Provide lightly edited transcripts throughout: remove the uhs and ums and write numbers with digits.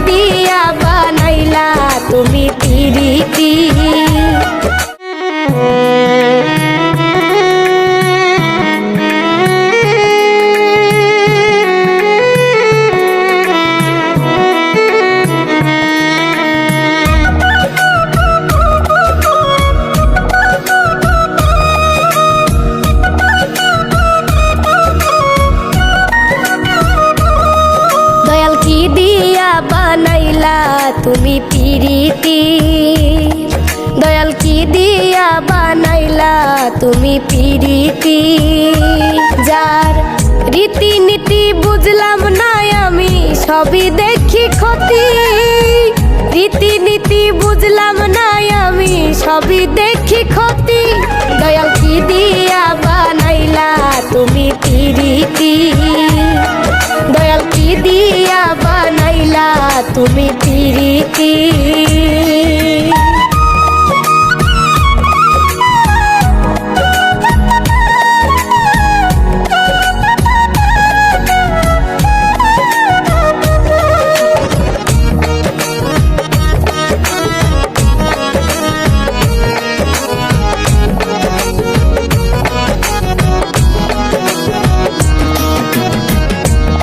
দিয়া বানাইলা তুমি পিরিতি। তুমি পিরিতি দয়াল কি দিয়া বানাইলা তুমি পিরিতি। যার রীতিনীতি বুঝলাম না আমি সবই দেখি ক্ষতি, রীতিনীতি বুঝলাম না আমি সবই দেখি ক্ষতি। দয়াল কি দিয়া বানাইলা তুমি পিরিতি, দয়াল কি দিয়া বানাইলা তুমি পিরিতি।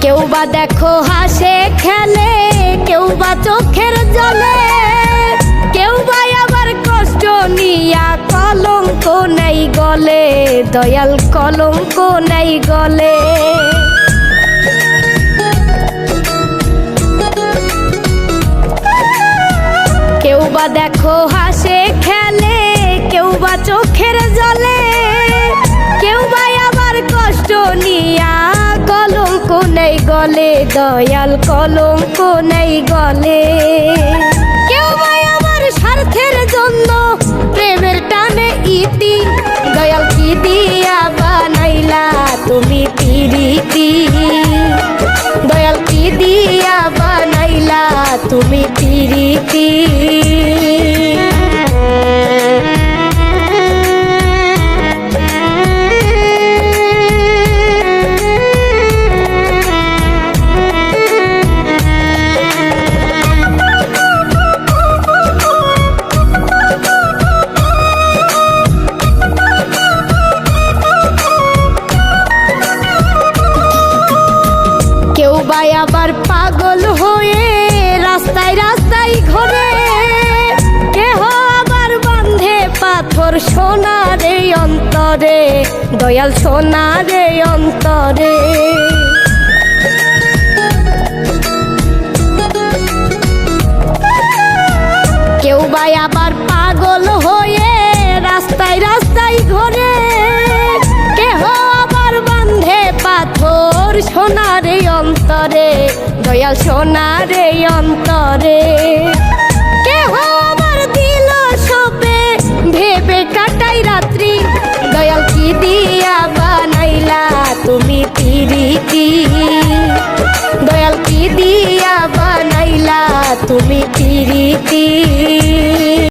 কেউ বা দেখো হাসে খেলে, কেউ বা চোখের জলে, কেউ বা আবার কষ্ট নিয়া কলঙ্ক নাই গলে, দয়াল কলঙ্ক নাই গলে। কেউ বা দেখো হাসে খেলে, কেউ বা চোখের জলে, কেউ বা আবার কষ্ট নিয়া কলঙ্ক নাই গলে, দয়াল কলঙ্ক নাই গলে। কেউ বা আমার স্বার্থের জন্য প্রেমের টানে ইতি, দয়াল কি দিয়া বানাইলা তুমি পিরিতি, দয়াল কি দিয়া বানাইলা তুমি পিরিতি। আবার পাগল হয়ে রাস্তায় রাস্তায় ঘোরে, কেহ আবার বাঁধে পাথর সোনারে অন্তরে, দয়াল সোনারে অন্তরে। কেউ বা আবার পাগল হয়ে রাস্তায় রাস্তায় ঘোরে, কেহ আবার বাঁধে পাথর সোনারে অন্তরে, দয়াল সোনারে অন্তরে। কেহ আবার দিল সপে ভেবে কাটাই রাত্রি, দয়াল কি দিয়া বানাইলা তুমি পিরিতি, দয়াল কি দিয়া বানাইলা তুমি পিরিতি।